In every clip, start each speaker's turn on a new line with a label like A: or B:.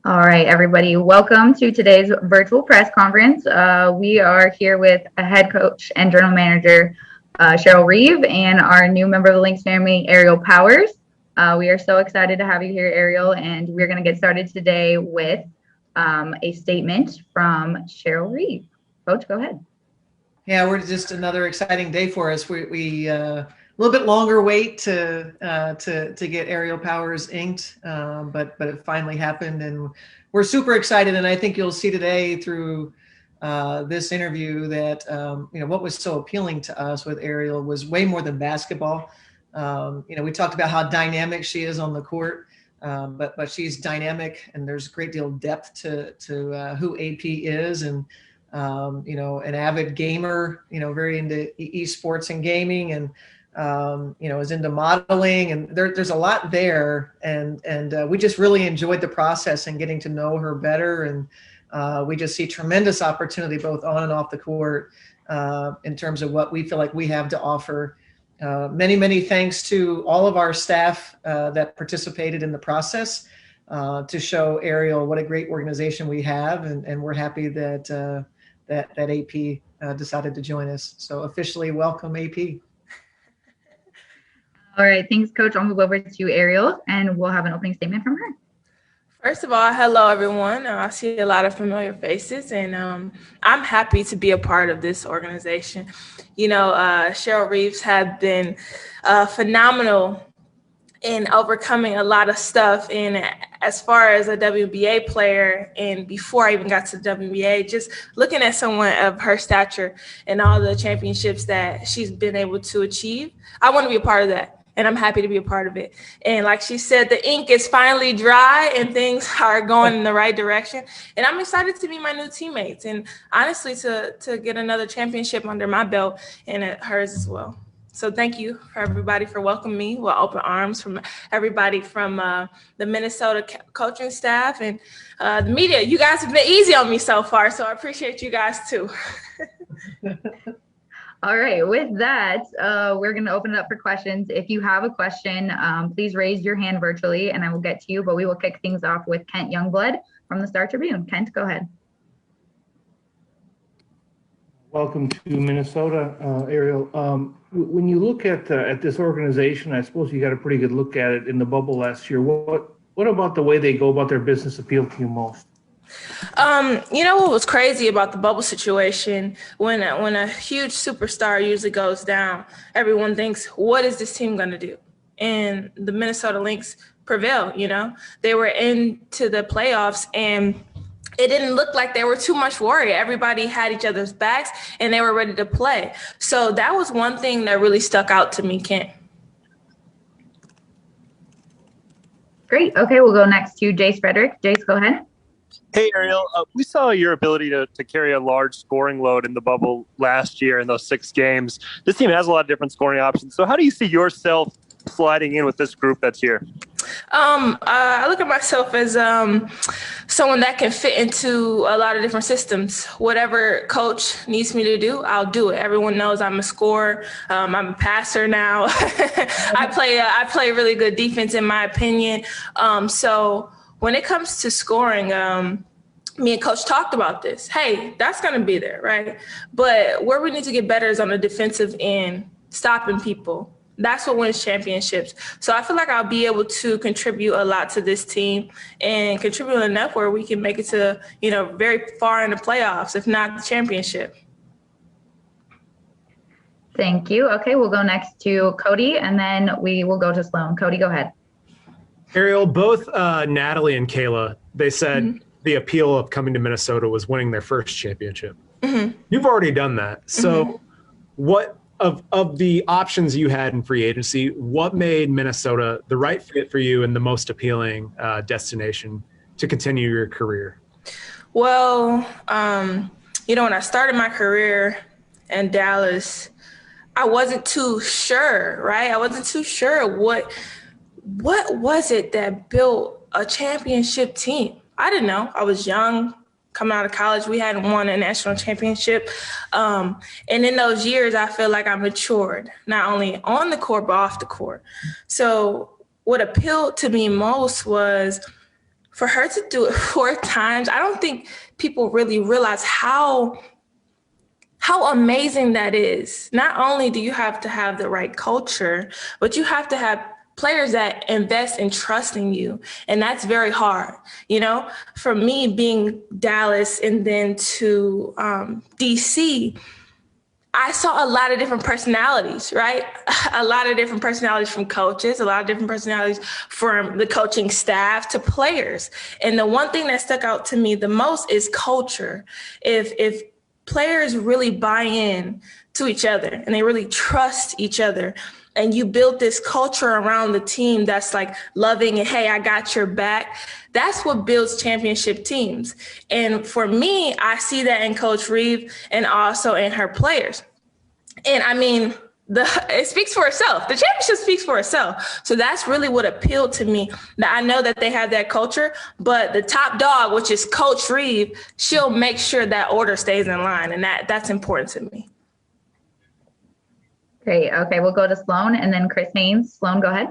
A: All right, everybody, welcome to today's virtual press conference. We are here with a head coach and general manager, Cheryl Reeve, and our new member of the Lynx family, Ariel Powers. We are so excited to have you here, Ariel, and we're going to get started today with a statement from Cheryl Reeve. Coach, go ahead.
B: Yeah, we're just another exciting day for us. We a little bit longer wait to get Ariel Powers inked, but it finally happened, and we're super excited. And I think you'll see today through this interview that what was so appealing to us with Ariel was way more than basketball. We talked about how dynamic she is on the court, but she's dynamic, and there's a great deal of depth to who AP is, and an avid gamer, very into esports and gaming, and is into modeling, and there's a lot there, and we just really enjoyed the process and getting to know her better, and we just see tremendous opportunity both on and off the court in terms of what we feel like we have to offer. Many thanks to all of our staff that participated in the process to show Ariel what a great organization we have, and we're happy that AP decided to join us. So officially welcome, AP.
A: All right, thanks, Coach. I'll move over to Ariel, and we'll have an opening statement from her.
C: First of all, hello, everyone. I see a lot of familiar faces, and I'm happy to be a part of this organization. Cheryl Reeves had been phenomenal in overcoming a lot of stuff. And as far as a WNBA player, and before I even got to the WNBA, just looking at someone of her stature and all the championships that she's been able to achieve, I want to be a part of that. And I'm happy to be a part of it. And like she said, the ink is finally dry and things are going in the right direction. And I'm excited to meet my new teammates, and honestly to get another championship under my belt and hers as well. So thank you for everybody for welcoming me with open arms, from everybody from the Minnesota coaching staff and the media. You guys have been easy on me so far, so I appreciate you guys too.
A: All right, with that, we're going to open it up for questions. If you have a question, please raise your hand virtually and I will get to you, but we will kick things off with Kent Youngblood from the Star Tribune. Kent, go ahead.
D: Welcome to Minnesota, Ariel. When you look at this organization, I suppose you got a pretty good look at it in the bubble last year. What about the way they go about their business appealed to you most?
C: What was crazy about the bubble situation, when a huge superstar usually goes down, everyone thinks, what is this team going to do? And the Minnesota Lynx prevailed. They were into the playoffs, and it didn't look like they were too much worried. Everybody had each other's backs and they were ready to play. So that was one thing that really stuck out to me, Kent.
A: Great. Okay, we'll go next to Jace Frederick. Jace, go ahead.
E: Hey, Ariel, we saw your ability to carry a large scoring load in the bubble last year in those 6 games. This team has a lot of different scoring options. So how do you see yourself sliding in with this group that's here?
C: I look at myself as someone that can fit into a lot of different systems. Whatever coach needs me to do, I'll do it. Everyone knows I'm a scorer. I'm a passer now. I play really good defense, in my opinion. So when it comes to scoring, me and Coach talked about this. Hey, that's going to be there, right? But where we need to get better is on the defensive end, stopping people. That's what wins championships. So I feel like I'll be able to contribute a lot to this team and contribute enough where we can make it to, very far in the playoffs, if not the championship.
A: Thank you. Okay, we'll go next to Cody, and then we will go to Sloan. Cody, go ahead.
F: Ariel, both Natalie and Kayla, they said the appeal of coming to Minnesota was winning their first championship. Mm-hmm. You've already done that. So what of the options you had in free agency, what made Minnesota the right fit for you and the most appealing destination to continue your career?
C: Well, when I started my career in Dallas, I wasn't too sure, right? I wasn't too sure what was it that built a championship team. I didn't know. I was young, coming out of college. We hadn't won a national championship. And in those years, I feel like I matured, not only on the court, but off the court. So what appealed to me most was for her to do it 4 times, I don't think people really realize how amazing that is. Not only do you have to have the right culture, but you have to have players that invest in trusting you. And that's very hard. You know, for me being Dallas and then to DC, I saw a lot of different personalities, right? A lot of different personalities from coaches, a lot of different personalities from the coaching staff to players. And the one thing that stuck out to me the most is culture. If players really buy in to each other and they really trust each other, and you build this culture around the team that's like loving and, hey, I got your back, that's what builds championship teams. And for me, I see that in Coach Reeve and also in her players. And I mean, it speaks for itself. The championship speaks for itself. So that's really what appealed to me, that I know that they have that culture, but the top dog, which is Coach Reeve, she'll make sure that order stays in line. And that's important to me.
A: Great. Okay, we'll go to Sloan and then Chris Haynes. Sloan, go ahead.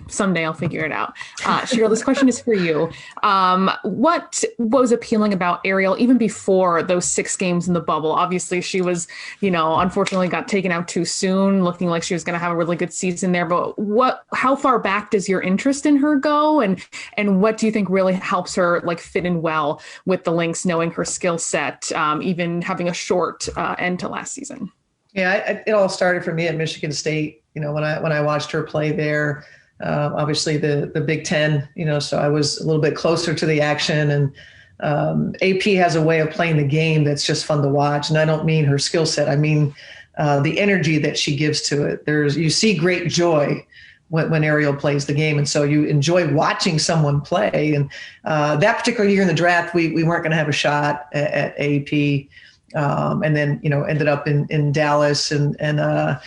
G: Someday I'll figure it out. Cheryl, this question is for you. What was appealing about Ariel even before those 6 games in the bubble? Obviously, she was, unfortunately got taken out too soon, looking like she was going to have a really good season there. But how far back does your interest in her go? And what do you think really helps her fit in well with the Lynx, knowing her skill set, even having a short end to last season?
B: Yeah, it all started for me at Michigan State. When I watched her play there, obviously the Big Ten, so I was a little bit closer to the action. And AP has a way of playing the game that's just fun to watch. And I don't mean her skill set. I mean the energy that she gives to it. You see great joy when Ariel plays the game. And so you enjoy watching someone play. And that particular year in the draft, we weren't going to have a shot at AP. And then, ended up in Dallas and I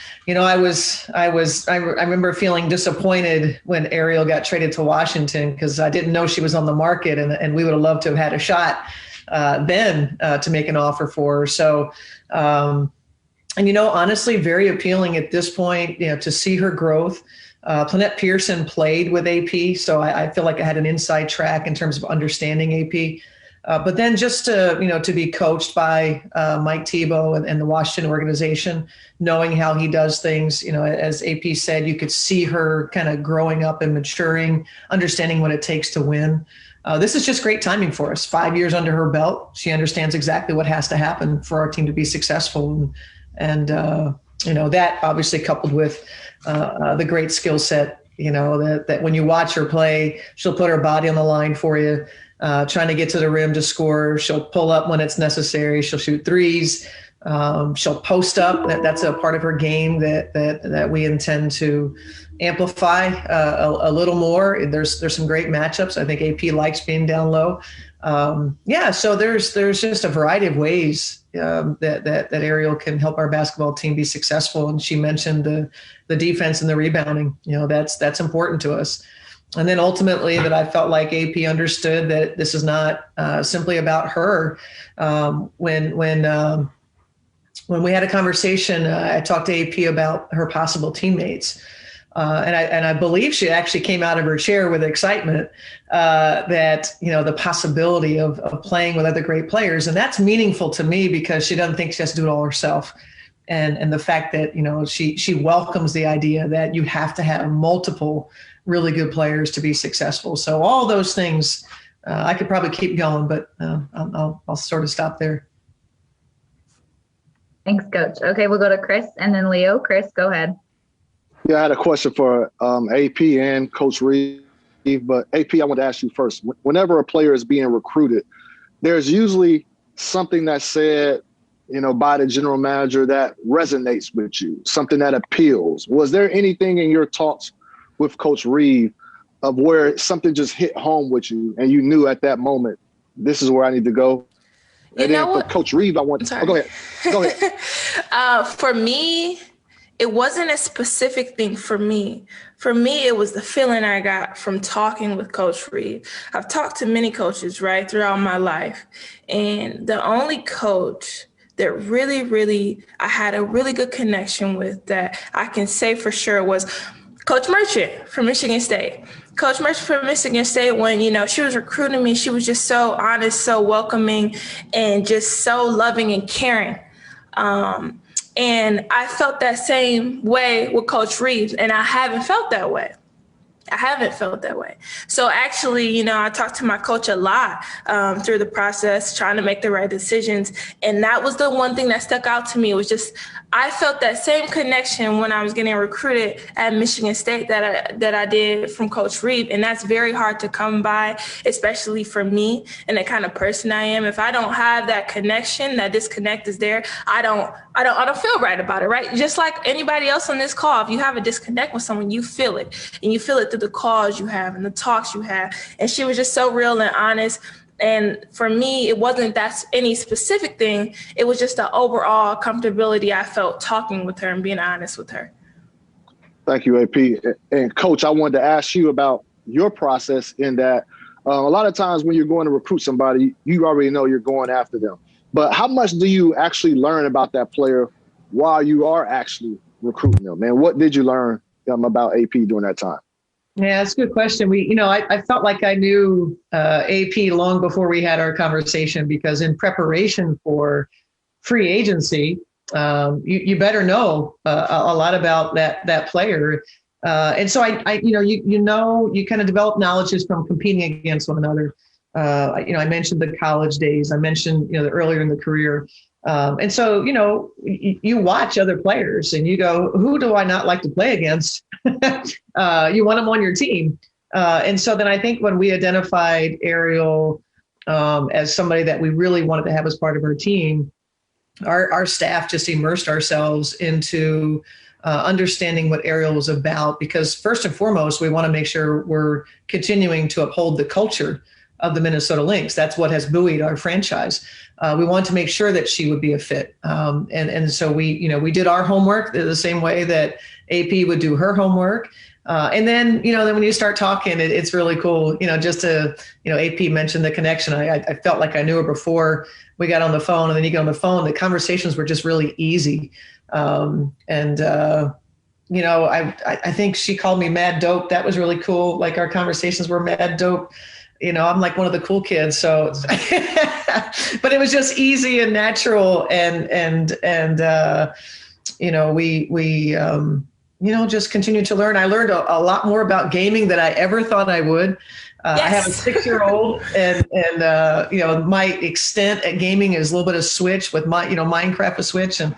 B: remember feeling disappointed when Ariel got traded to Washington because I didn't know she was on the market and we would have loved to have had a shot then to make an offer for her. So, honestly, very appealing at this point, to see her growth. Planette Pearson played with AP, so I feel like I had an inside track in terms of understanding AP. But then just to be coached by Mike Tebow and the Washington organization, knowing how he does things, as AP said, you could see her kind of growing up and maturing, understanding what it takes to win. This is just great timing for us. 5 years under her belt. She understands exactly what has to happen for our team to be successful. And that obviously coupled with the great skill set, that when you watch her play, she'll put her body on the line for you. Trying to get to the rim to score. She'll pull up when it's necessary. She'll shoot threes. She'll post up. That's a part of her game that we intend to amplify a little more. There's some great matchups. I think AP likes being down low. So there's just a variety of ways that Ariel can help our basketball team be successful. And she mentioned the defense and the rebounding. That's important to us. And then ultimately that I felt like AP understood that this is not simply about her. When we had a conversation, I talked to AP about her possible teammates. And I believe she actually came out of her chair with excitement that, the possibility of playing with other great players. And that's meaningful to me because she doesn't think she has to do it all herself. And the fact that, she welcomes the idea that you have to have multiple really good players to be successful. So all those things, I could probably keep going, but I'll sort of stop there.
A: Thanks, Coach. Okay, we'll go to Chris and then Leo. Chris, go ahead.
H: Yeah, I had a question for AP and Coach Reeve, but AP, I want to ask you first. Whenever a player is being recruited, there's usually something that's said, by the general manager that resonates with you, something that appeals. Was there anything in your talks with Coach Reeve of where something just hit home with you and you knew at that moment, this is where I need to go? And then for Coach Reeve, I want to go ahead. Go ahead.
C: For me, it wasn't a specific thing for me. For me, it was the feeling I got from talking with Coach Reeve. I've talked to many coaches, right, throughout my life. And the only coach that really, I had a really good connection with that I can say for sure was Coach Merchant from Michigan State. Coach Merchant from Michigan State, when, she was recruiting me, she was just so honest, so welcoming, and just so loving and caring. And I felt that same way with Coach Reeves, and I haven't felt that way. So actually, I talked to my coach a lot through the process, trying to make the right decisions. And that was the one thing that stuck out to me. It was just, I felt that same connection when I was getting recruited at Michigan State that I did from Coach Reeve. And that's very hard to come by, especially for me and the kind of person I am. If I don't have that connection, that disconnect is there, I don't feel right about it, right? Just like anybody else on this call, if you have a disconnect with someone, you feel it. And you feel it through the calls you have and the talks you have. And she was just so real and honest. And for me, it wasn't that any specific thing. It was just the overall comfortability I felt talking with her and being honest with her.
H: Thank you, AP. And Coach, I wanted to ask you about your process in that a lot of times when you're going to recruit somebody, you already know you're going after them. But how much do you actually learn about that player while you are actually recruiting them? And what did you learn about AP during that time?
B: Yeah, that's a good question. I felt like I knew AP long before we had our conversation, because in preparation for free agency, you better know a lot about that player. And so you kind of develop knowledge just from competing against one another. I mentioned the college days. I mentioned, the earlier in the career. And so, you watch other players and you go, who do I not like to play against? You want them on your team. And so then I think when we identified Ariel as somebody that we really wanted to have as part of our team, our staff just immersed ourselves into understanding what Ariel was about, because first and foremost, we want to make sure we're continuing to uphold the culture of the Minnesota Lynx. That's what has buoyed our franchise. We want to make sure that she would be a fit. And so we did our homework the same way that AP would do her homework. And then when you start talking, it's really cool, just to, AP mentioned the connection. I felt like I knew her before we got on the phone, and then you get on the phone, the conversations were just really easy. I think she called me mad dope. That was really cool. Like, our conversations were mad dope. I'm like one of the cool kids. So, but it was just easy and natural. And we just continued to learn. I learned a lot more about gaming than I ever thought I would. Yes. I have a 6-year-old and my extent at gaming is a little bit of Switch with Minecraft with Switch. And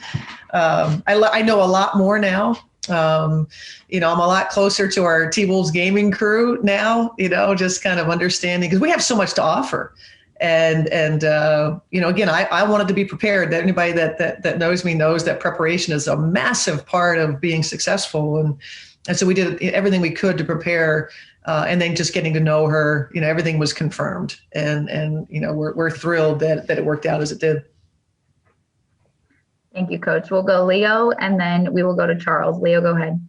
B: I know a lot more now. I'm a lot closer to our T-Wolves gaming crew now, just kind of understanding, because we have so much to offer. And again, I wanted to be prepared. That anybody that knows me knows that preparation is a massive part of being successful. And so we did everything we could to prepare. And then just getting to know her, everything was confirmed. And we're thrilled that it worked out as it did.
A: Thank you, Coach. We'll go Leo, and then we will go to Charles. Leo, go ahead.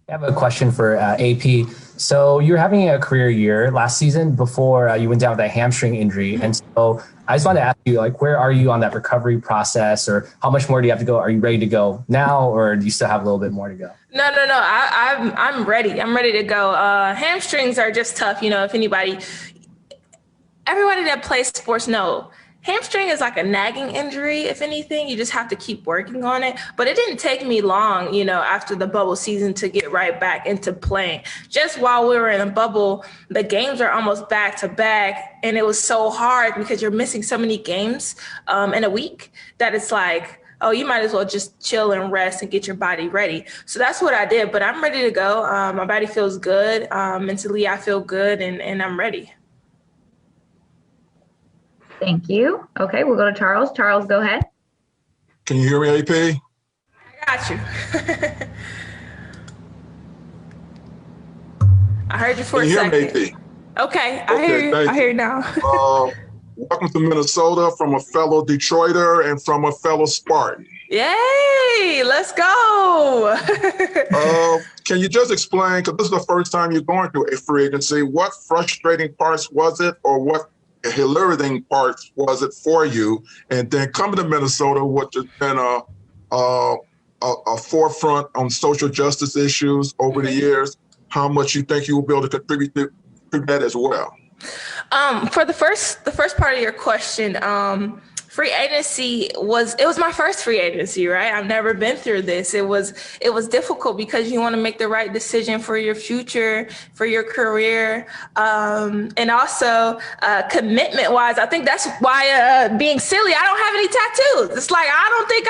I: I have a question for AP. So you're having a career year last season before you went down with a hamstring injury. And so I just wanted to ask you, where are you on that recovery process, or how much more do you have to go? Are you ready to go now, or do you still have a little bit more to go?
C: No. I'm ready. I'm ready to go. Hamstrings are just tough. If everybody that plays sports know, hamstring is like a nagging injury. If anything, you just have to keep working on it. But it didn't take me long, after the bubble season to get right back into playing. Just while we were in a bubble, the games are almost back to back. And it was so hard because you're missing so many games in a week that it's like, oh, you might as well just chill and rest and get your body ready. So that's what I did. But I'm ready to go. My body feels good. Mentally, I feel good, and I'm ready.
A: Thank you. Okay, we'll go to Charles. Charles, go ahead.
J: Can you hear me, AP?
C: I got you. I heard you for a second.
J: Can you hear me, AP?
C: Okay, I hear you. I hear you now.
J: Welcome to Minnesota from a fellow Detroiter and from a fellow Spartan.
C: Yay, let's go.
J: Can you just explain, because this is the first time you're going through a free agency, what frustrating parts was it, or what exhilarating parts was it for you? And then coming to Minnesota, which has been a forefront on social justice issues over the years, how much you think you will be able to contribute to that as well?
C: For the first part of your question, free agency was my first free agency, right? I've never been through this. It was difficult because you want to make the right decision for your future, for your career, and also commitment wise. I think that's why being silly, I don't have any tattoos. It's like I don't think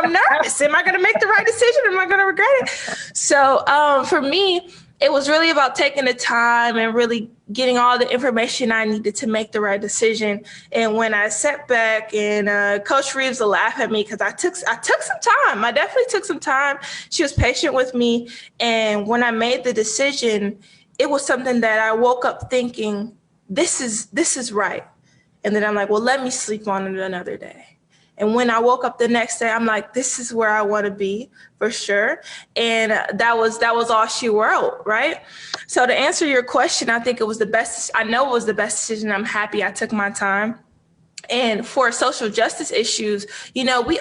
C: I'm nervous. Am I going to make the right decision? Am I going to regret it? So for me, it was really about taking the time and really getting all the information I needed to make the right decision. And when I sat back and Coach Reeves will laugh at me because I took some time. I definitely took some time. She was patient with me. And when I made the decision, it was something that I woke up thinking, this is right. And then I'm like, well, let me sleep on it another day. And when I woke up the next day, I'm like, this is where I want to be for sure. And that was all she wrote, right? So to answer your question, I think it was the best. I know it was the best decision. I'm happy I took my time. And for social justice issues, everybody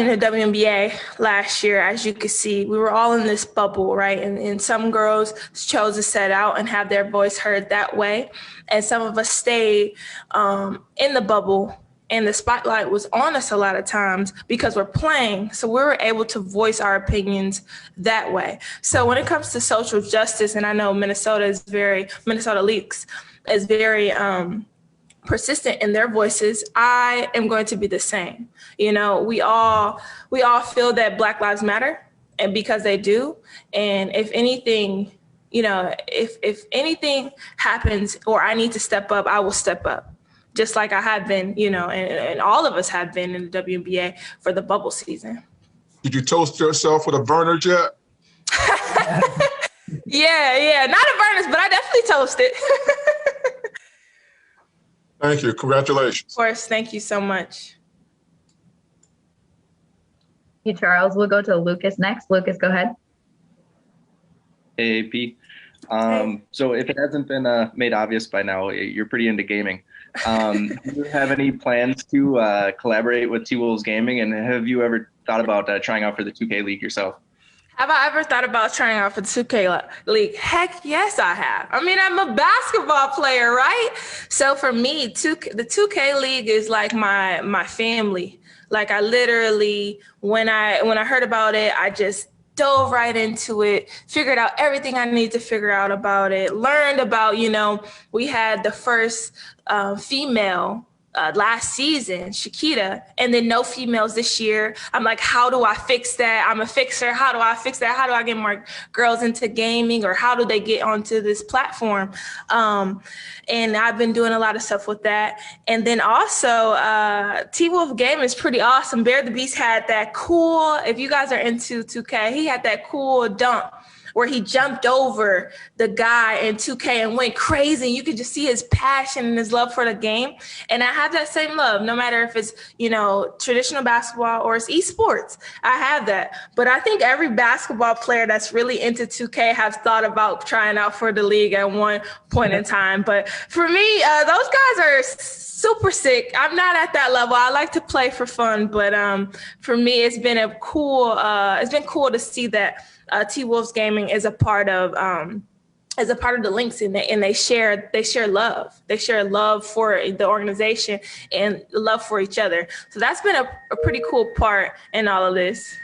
C: in the WNBA last year, as you could see, we were all in this bubble, right? And some girls chose to set out and have their voice heard that way. And some of us stayed in the bubble. And the spotlight was on us a lot of times because we're playing. So we were able to voice our opinions that way. So when it comes to social justice, and I know Minnesota Lynx is very persistent in their voices, I am going to be the same. We all feel that Black Lives Matter, and because they do. And if anything, if anything happens or I need to step up, I will step up. Just like I have been, and all of us have been in the WNBA for the bubble season.
J: Did you toast yourself with a burner jet?
C: Yeah. Not a burners, but I definitely toasted.
J: Thank you. Congratulations.
C: Of course. Thank you so much.
A: Hey, Charles. We'll go to Lucas next. Lucas, go ahead.
K: Hey, AP. So if it hasn't been made obvious by now, you're pretty into gaming. Do you have any plans to collaborate with T-Wolves Gaming? And have you ever thought about trying out for the 2K League yourself?
C: Have I ever thought about trying out for the 2K League? Heck yes, I have. I mean, I'm a basketball player, right? So for me, the 2K League is like my family. Like I literally, when I heard about it, I just dove right into it, figured out everything I need to figure out about it, learned about, we had the first female last season, Shakita, and then no females this year. I'm like, how do I fix that? I'm a fixer. How do I fix that? How do I get more girls into gaming, or how do they get onto this platform? And I've been doing a lot of stuff with that. And then also T-Wolf Game is pretty awesome. Bear the Beast had that cool, if you guys are into 2K, he had that cool dunk where he jumped over the guy in 2K and went crazy. You could just see his passion and his love for the game. And I have that same love, no matter if it's, traditional basketball or it's esports. I have that. But I think every basketball player that's really into 2K has thought about trying out for the league at one point in time. But for me, those guys are super sick. I'm not at that level. I like to play for fun. But for me, it's been cool to see that T-Wolves Gaming is a part of the Lynx, and they share love. They share love for the organization and love for each other. So that's been a pretty cool part in all of this.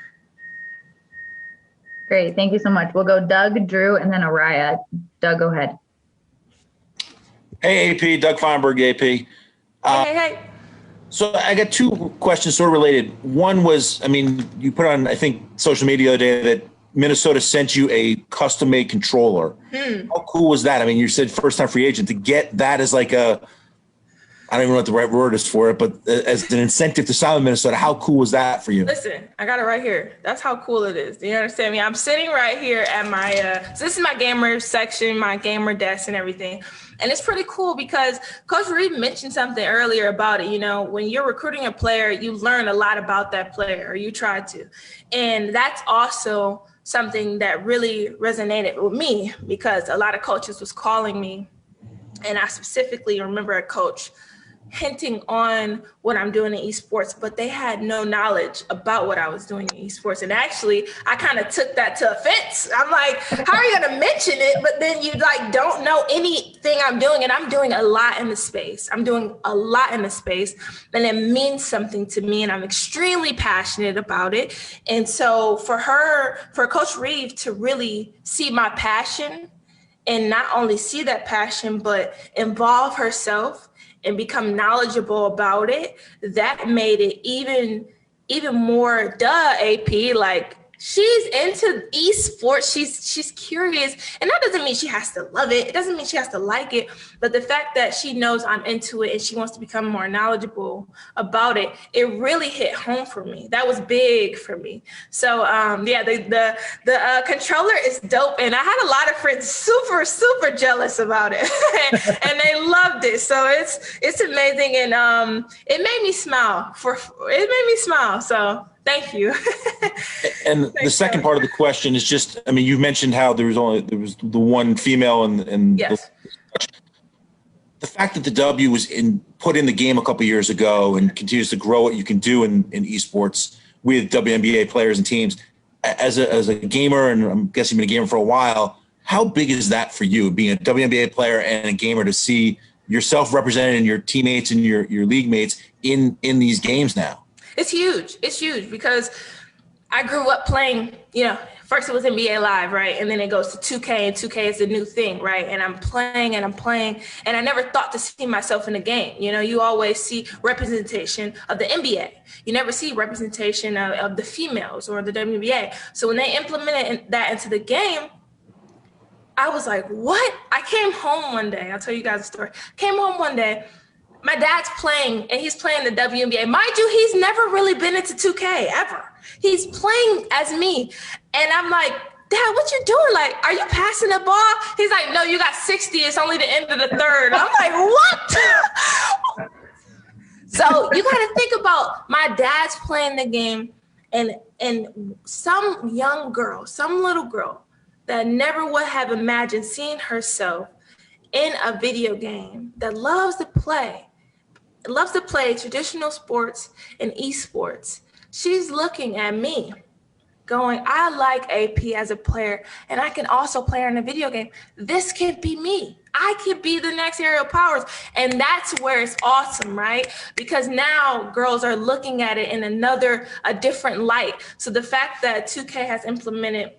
A: Great. Thank you so much. We'll go Doug, Drew, and then Araya. Doug, go ahead.
L: Hey, AP. Doug Feinberg, AP.
C: Hey.
L: So I got two questions sort of related. One was, you put on, I think, social media the other day that Minnesota sent you a custom-made controller. How cool was that? You said first-time free agent. To get that as like I don't even know what the right word is for it, but as an incentive to sign with Minnesota, how cool was that for you?
C: Listen, I got it right here. That's how cool it is. Do you understand me? I'm sitting right here at my, so this is my gamer section, my gamer desk and everything. And it's pretty cool because Coach Reeve mentioned something earlier about it. When you're recruiting a player, you learn a lot about that player, or you try to. And that's also something that really resonated with me because a lot of coaches was calling me. And I specifically remember a coach hinting on what I'm doing in esports, but they had no knowledge about what I was doing in esports. And actually, I kind of took that to offense. I'm like, how are you going to mention it? But then you like don't know anything I'm doing. And I'm doing a lot in the space. And it means something to me. And I'm extremely passionate about it. And so for Coach Reeve to really see my passion and not only see that passion, but involve herself and become knowledgeable about it, that made it even more AP. Like, she's into esports. She's curious. And that doesn't mean she has to love it. It doesn't mean she has to like it. But the fact that she knows I'm into it and she wants to become more knowledgeable about it, it really hit home for me. That was big for me. So the controller is dope. And I had a lot of friends super, super jealous about it. And they loved it. So it's amazing. And it made me smile. So thank you.
L: And the second part of the question is just, I mean, you mentioned how there was the one female and
C: yes.
L: The fact that the W was put in the game a couple of years ago and continues to grow what you can do in esports with WNBA players and teams. As a gamer, and I'm guessing you've been a gamer for a while, how big is that for you, being a WNBA player and a gamer, to see yourself represented and your teammates and your league mates in these games now? It's
C: huge because I grew up playing, first it was NBA Live, right? And then it goes to 2K, and 2K is the new thing, right? And I'm playing, and I never thought to see myself in the game. You always see representation of the NBA. You never see representation of the females or the WNBA. So when they implemented that into the game, I was like, what? I came home one day. I'll tell you guys a story. Came home one day. My dad's playing, and he's playing the WNBA. Mind you, he's never really been into 2K, ever. He's playing as me. And I'm like, Dad, what you doing? Like, are you passing the ball? He's like, no, you got 60. It's only the end of the third. I'm like, what? So you got to think about my dad's playing the game, and some young girl, some little girl that never would have imagined seeing herself in a video game that loves to play traditional sports and esports. She's looking at me going, I like AP as a player, and I can also play her in a video game. This could be me. I could be the next Ariel Powers. And that's where it's awesome, right? Because now girls are looking at it in a different light. So the fact that 2K has implemented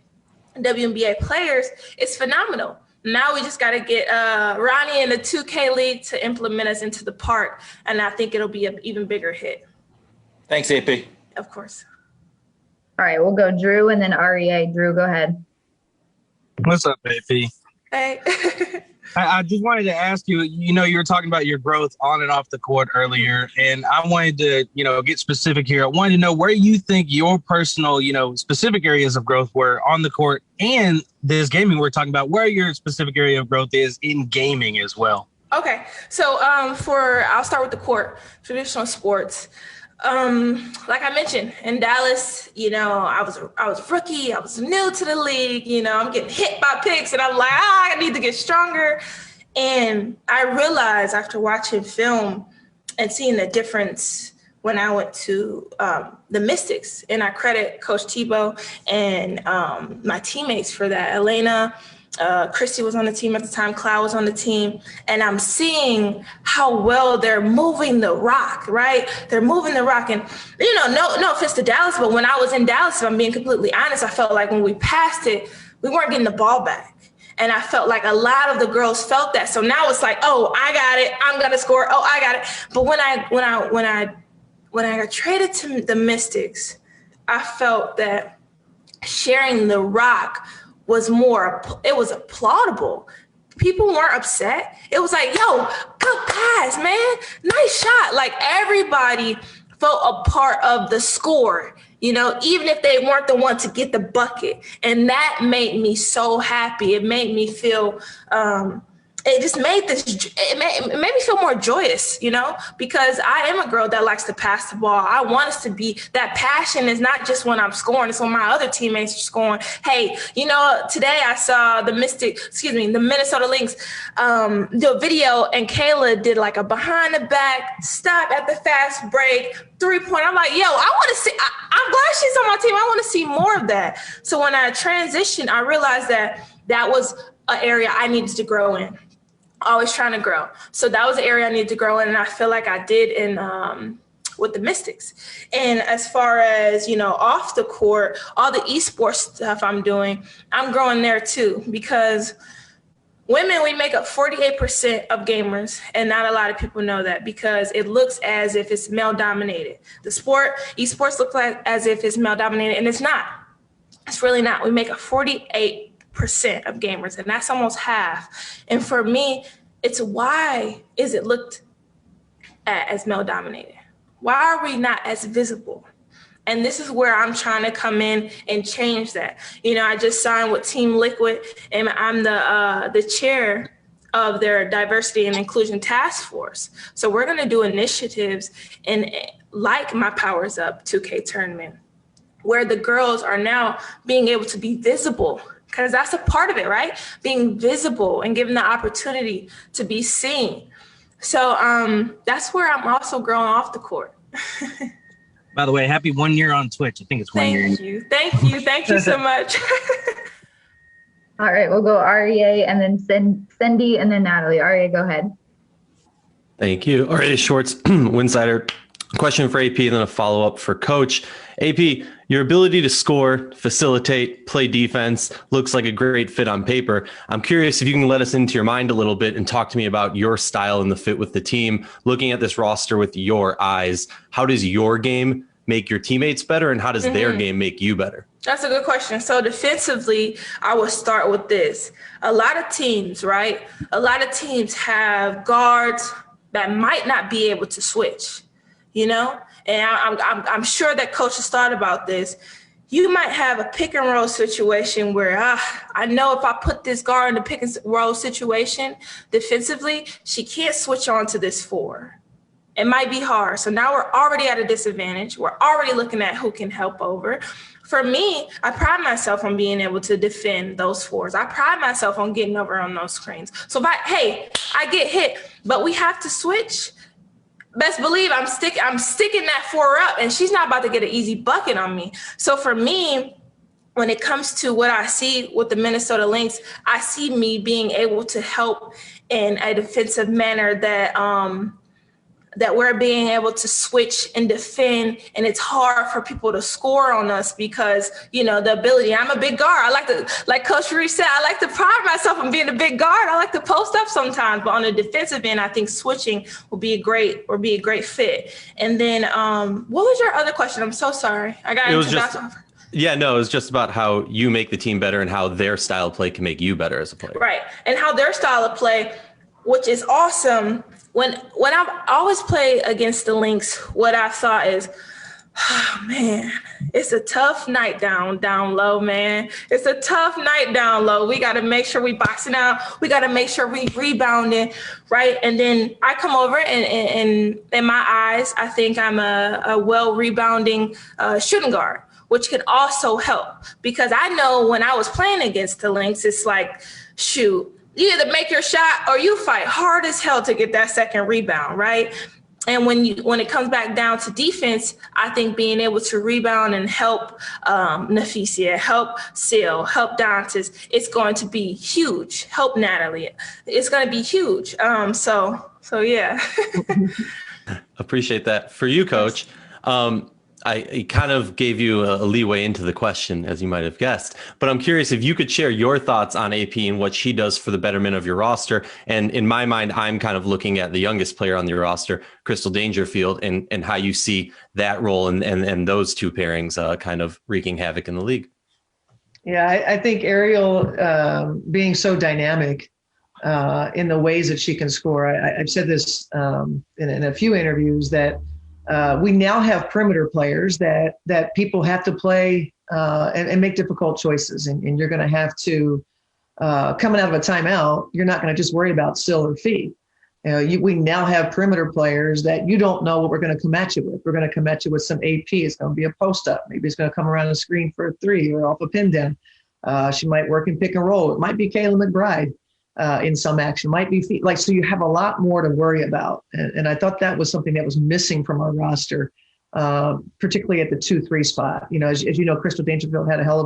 C: WNBA players is phenomenal. Now we just got to get Ronnie and the 2K League to implement us into the park, and I think it'll be an even bigger hit.
L: Thanks, AP.
C: Of course.
A: All right, we'll go Drew and then REA. Drew, go ahead.
M: What's up, AP?
C: Hey.
M: I just wanted to ask you, you were talking about your growth on and off the court earlier, and I wanted to, get specific here. I wanted to know where you think your personal, specific areas of growth were on the court, and this gaming we're talking about, where your specific area of growth is in gaming as well.
C: Okay. So I'll start with the court, traditional sports. Like I mentioned, in Dallas, I was a rookie. I was new to the league. I'm getting hit by picks, and I'm like, I need to get stronger. And I realized after watching film and seeing the difference when I went to the Mystics, and I credit Coach Tebow and my teammates for that. Elena, Christy was on the team at the time, Cloud was on the team, and I'm seeing how well they're moving the rock, right? They're moving the rock. And, no offense to Dallas, but when I was in Dallas, if I'm being completely honest, I felt like when we passed it, we weren't getting the ball back. And I felt like a lot of the girls felt that. So now it's like, oh, I got it. I'm going to score. Oh, I got it. But when I got traded to the Mystics, I felt that sharing the rock was it was applaudable. People weren't upset. It was like, yo, good pass, man. Nice shot. Like, everybody felt a part of the score, even if they weren't the one to get the bucket. And that made me so happy. It made me feel it just made it made me feel more joyous, because I am a girl that likes to pass the ball. I want us to be, that passion is not just when I'm scoring, it's when my other teammates are scoring. Hey, today I saw the Minnesota Lynx do a video, and Kayla did like a behind the back stop at the fast break 3-point. I'm like, yo, I want to see, I'm glad she's on my team. I want to see more of that. So when I transitioned, I realized that was an area I needed to grow in. Always trying to grow. So that was the area I needed to grow in, and I feel like I did with the Mystics. And as far as, off the court, all the esports stuff I'm doing, I'm growing there too, because women, we make up 48% of gamers, and not a lot of people know that because it looks as if it's male dominated. The esports look like as if it's male dominated, and it's not. It's really not. We make up 48% of gamers, and that's almost half. And for me, it's why is it looked at as male dominated? Why are we not as visible? And this is where I'm trying to come in and change that. I just signed with Team Liquid, and I'm the chair of their diversity and inclusion task force. So we're going to do initiatives like my Powers Up 2K tournament, where the girls are now being able to be visible, because that's a part of it, right? Being visible and given the opportunity to be seen. So that's where I'm also growing off the court.
M: By the way, happy 1 year on Twitch. I think it's 1 year.
C: Thank you so much.
A: All right, we'll go REA and then Cindy and then Natalie. REA, go ahead.
N: Thank you. REA Shorts, Winsider. Question for AP and then a follow-up for Coach. AP, your ability to score, facilitate, play defense looks like a great fit on paper. I'm curious if you can let us into your mind a little bit and talk to me about your style and the fit with the team. Looking at this roster with your eyes, how does your game make your teammates better, and how does their game make you better?
C: That's a good question. So defensively, I will start with this. A lot of teams, right? A lot of teams have guards that might not be able to switch, And I'm sure that Coach has thought about this. You might have a pick and roll situation where I know if I put this guard in the pick and roll situation defensively, she can't switch on to this 4. It might be hard. So now we're already at a disadvantage. We're already looking at who can help over. For me, I pride myself on being able to defend those 4s. I pride myself on getting over on those screens. So I get hit, but we have to switch. Best believe I'm sticking that 4 up, and she's not about to get an easy bucket on me. So for me, when it comes to what I see with the Minnesota Lynx, I see me being able to help in a defensive manner that we're being able to switch and defend, and it's hard for people to score on us because, the ability. I'm a big guard. I like to, like Coach Reeve said, I like to pride myself on being a big guard. I like to post up sometimes, but on the defensive end, I think switching will be a great fit. And then what was your other question? I'm so sorry.
N: It was just about how you make the team better and how their style of play can make you better as a player.
C: Right. And how their style of play, which is awesome. When I've always played against the Lynx, what I thought is, oh, man, it's a tough night down low, man. It's a tough night down low. We got to make sure we boxing out. We got to make sure we rebounding, right? And then I come over and in my eyes, I think I'm a well rebounding shooting guard, which can also help because I know when I was playing against the Lynx, it's like, shoot, you either make your shot or you fight hard as hell to get that second rebound, right? And when it comes back down to defense, I think being able to rebound and help Nafisia, help Seal, help Dantas, it's going to be huge. Help Natalie, it's going to be huge. So yeah.
N: Appreciate that. For you, Coach, I kind of gave you a leeway into the question, as you might have guessed, but I'm curious if you could share your thoughts on AP and what she does for the betterment of your roster. And in my mind, I'm kind of looking at the youngest player on your roster, Crystal Dangerfield, and how you see that role and those two pairings kind of wreaking havoc in the league.
B: Yeah, I think Ariel being so dynamic in the ways that she can score. I've said this in a few interviews that we now have perimeter players that people have to play and make difficult choices. And you're going to have to coming out of a timeout, you're not going to just worry about Sil or Fee. We now have perimeter players that you don't know what we're going to come at you with. We're going to come at you with some AP. It's going to be a post up. Maybe it's going to come around the screen for a 3 or off a pin down. She might work in pick and roll. It might be Kayla McBride in some action. Might be so you have a lot more to worry about. And I thought that was something that was missing from our roster, particularly at the 2-3 spot. As you know, Crystal Dangerfield had a hell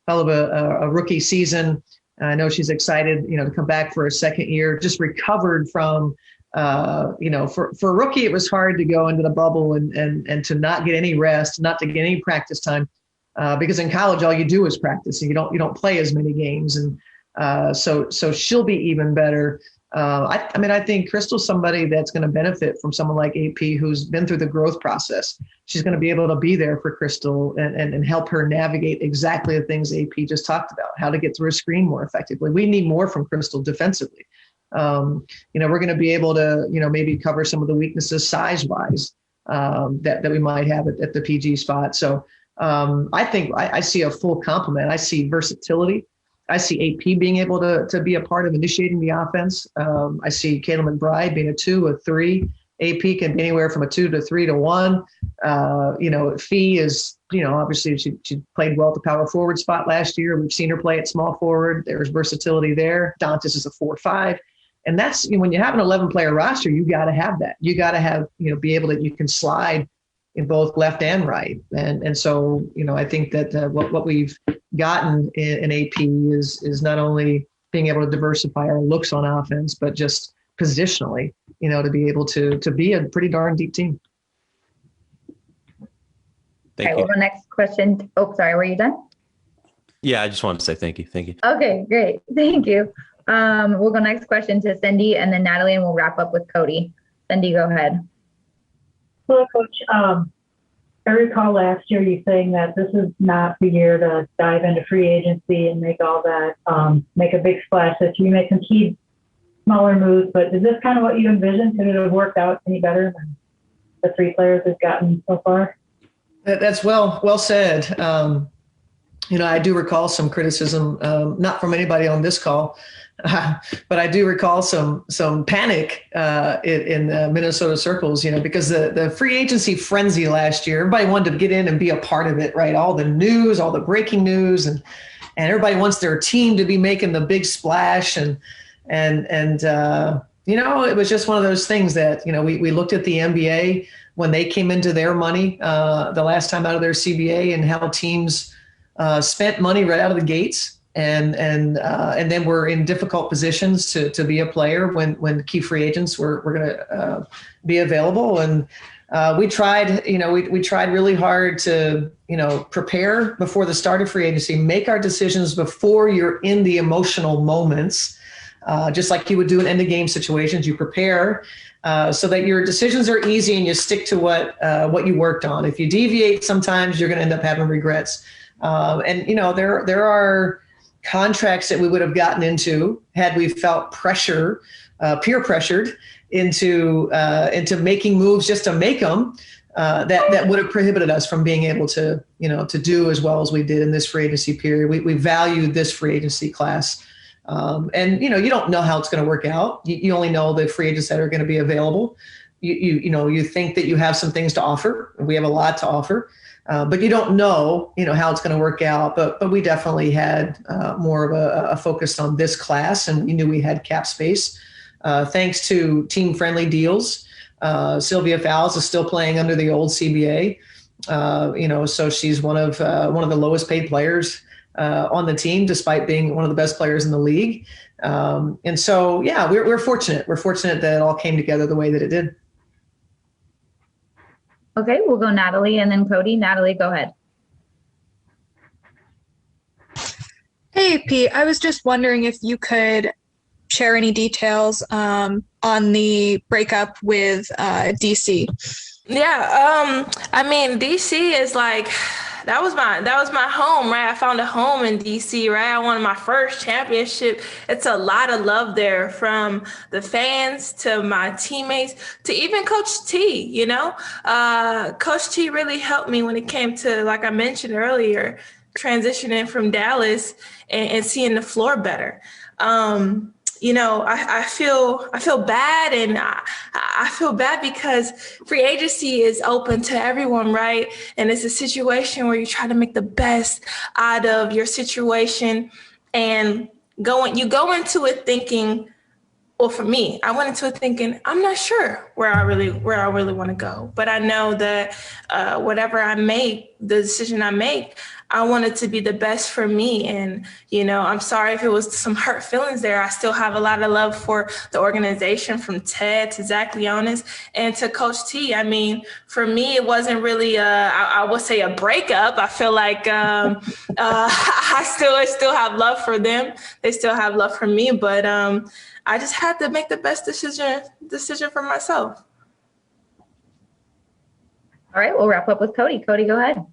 B: of a rookie season. I know she's excited, to come back for a second year, just recovered from, for a rookie, it was hard to go into the bubble and to not get any rest, not to get any practice time, because in college, all you do is practice and you don't play as many games. And so she'll be even better. I think Crystal's somebody that's going to benefit from someone like AP who's been through the growth process. She's going to be able to be there for Crystal and help her navigate exactly the things AP just talked about, how to get through a screen more effectively. We need more from Crystal defensively. We're going to be able to, maybe cover some of the weaknesses size-wise that we might have at the PG spot. So I think I see a full complement. I see versatility. I see AP being able to be a part of initiating the offense. I see Kayla McBride being a 2, a 3. AP can be anywhere from a 2 to 3 to 1. Fee is, obviously she played well at the power forward spot last year. We've seen her play at small forward. There's versatility there. Dantas is a 4-5. And that's, when you have an 11-player roster, you got to have that. You got to have, be able that you can slide in both left and right. And so, I think that what we've gotten in AP is not only being able to diversify our looks on offense, but just positionally, to be able to be a pretty darn deep team.
A: Thank you. Well, the next question. Oh, sorry. Were you done?
N: Yeah, I just wanted to say thank you. Thank you.
A: Okay, great. Thank you. We'll go next question to Cindy and then Natalie, and we'll wrap up with Cody. Cindy, go ahead.
O: Hello, Coach. I recall last year you saying that this is not the year to dive into free agency and make all that, make a big splash, that you make some key smaller moves. But is this kind of what you envisioned? Could it have worked out any better than the 3 players have gotten so far?
B: That's well said. I do recall some criticism, not from anybody on this call, but I do recall some panic in Minnesota circles, because the free agency frenzy last year, everybody wanted to get in and be a part of it, right? All the news, all the breaking news, and everybody wants their team to be making the big splash. And it was just one of those things that, we looked at the NBA when they came into their money the last time out of their CBA and how teams spent money right out of the gates. And then we're in difficult positions to be a player when key free agents were going to be available. And we tried, we tried really hard to, prepare before the start of free agency, make our decisions before you're in the emotional moments, just like you would do in end of game situations. You prepare so that your decisions are easy and you stick to what you worked on. If you deviate, sometimes you're going to end up having regrets. There are contracts that we would have gotten into had we felt pressure, peer pressured into making moves just to make them, that would have prohibited us from being able to do as well as we did in this free agency period. We valued this free agency class. You don't know how it's going to work out. You only know the free agents that are going to be available. You think that you have some things to offer. We have a lot to offer. But you don't know, how it's going to work out. But we definitely had more of a focus on this class, and we knew we had cap space. Thanks to team-friendly deals, Sylvia Fowles is still playing under the old CBA. So she's one of the lowest-paid players on the team, despite being one of the best players in the league. And so, yeah, we're fortunate. We're fortunate that it all came together the way that it did.
A: Okay, we'll go Natalie and then Cody. Natalie, go ahead.
P: Hey, Pete, I was just wondering if you could share any details on the breakup with DC.
C: Yeah, DC is like, that was my home, right? I found a home in DC, right? I won my first championship. It's a lot of love there, from the fans to my teammates to even Coach T. Coach T really helped me when it came to, like I mentioned earlier, transitioning from Dallas and seeing the floor better. I feel bad, and I feel bad because free agency is open to everyone, right? And it's a situation where you try to make the best out of your situation, and you go into it thinking, well, for me, I went into it thinking, I'm not sure where I really want to go, but I know that whatever I make, the decision I make, I want it to be the best for me. And, I'm sorry if it was some hurt feelings there. I still have a lot of love for the organization, from Ted to Zach Leonis and to Coach T. I mean, for me, it wasn't really, I would say, a breakup. I feel like I still have love for them. They still have love for me, but I just had to make the best decision for myself.
A: All right, we'll wrap up with Cody. Cody, go ahead.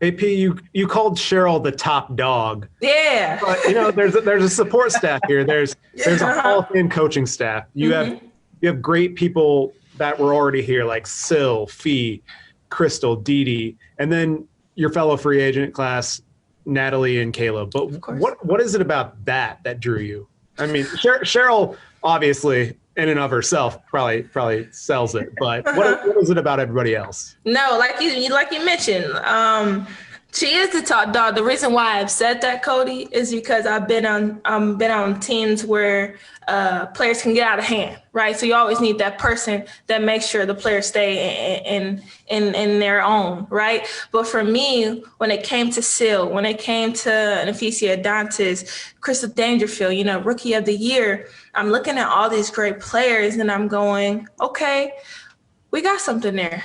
F: AP, you called Cheryl the top dog.
C: Yeah.
F: But there's a support staff here. There's a Hall of Fame coaching staff. You have great people that were already here, like Sil, Fee, Crystal, Dee Dee, and then your fellow free agent class, Natalie and Kayla. But what is it about that drew you? I mean, Cheryl obviously in and of herself probably sells it, but what is it about everybody else?
C: No, like you mentioned, she is the top dog. The reason why I've said that, Cody, is because I've been on teams where players can get out of hand, right? So you always need that person that makes sure the players stay in their own, right? But for me, when it came to Sil, when it came to Nafisia Dantas, Crystal Dangerfield, Rookie of the Year, I'm looking at all these great players and I'm going, okay, we got something there.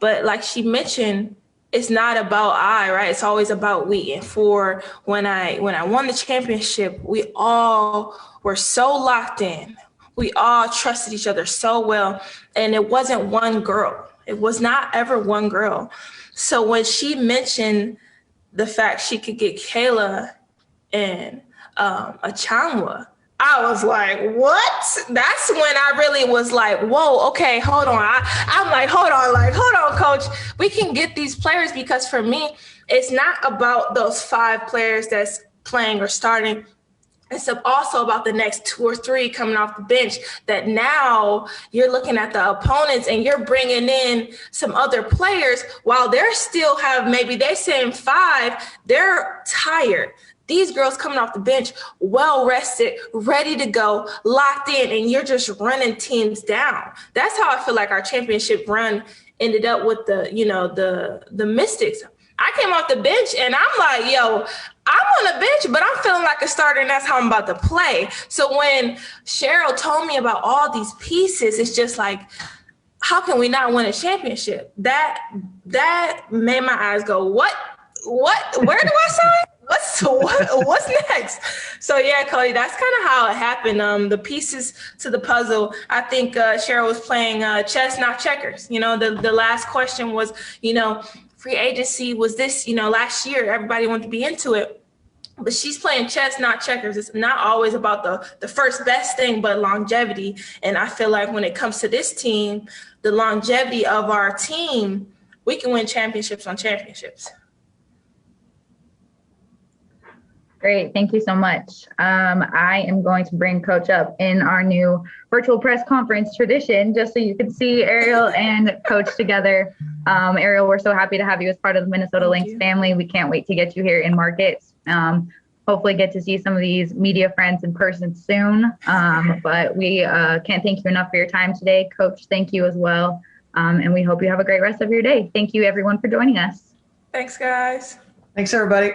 C: But like she mentioned, it's not about right? It's always about we. And for when I won the championship, we all were so locked in. We all trusted each other so well. And it wasn't one girl. It was not ever one girl. So when she mentioned the fact she could get Kayla and Achanwa, I was like, what? That's when I really was like, whoa, okay, hold on. I'm like, hold on, coach. We can get these players, because for me, it's not about those 5 players that's playing or starting. It's also about the next 2 or 3 coming off the bench, that now you're looking at the opponents and you're bringing in some other players while they're still maybe they're saying 5, they're tired. These girls coming off the bench, well rested, ready to go, locked in, and you're just running teams down. That's how I feel like our championship run ended up with the Mystics. I came off the bench and I'm like, yo, I'm on the bench, but I'm feeling like a starter, and that's how I'm about to play. So when Cheryl told me about all these pieces, it's just like, how can we not win a championship? That made my eyes go, what? Where do I sign? What's next? So yeah, Cody, that's kind of how it happened. The pieces to the puzzle. I think Cheryl was playing chess, not checkers. The last question was, free agency was this. Last year everybody wanted to be into it, but she's playing chess, not checkers. It's not always about the first best thing, but longevity. And I feel like when it comes to this team, the longevity of our team, we can win championships on championships.
A: Great. Thank you so much. I am going to bring Coach up in our new virtual press conference tradition, just so you can see Ariel and Coach together. Ariel, we're so happy to have you as part of the Minnesota Lynx family. We can't wait to get you here in markets. Hopefully get to see some of these media friends in person soon. But we can't thank you enough for your time today. Coach, thank you as well. And we hope you have a great rest of your day. Thank you, everyone, for joining us.
C: Thanks, guys.
B: Thanks, everybody.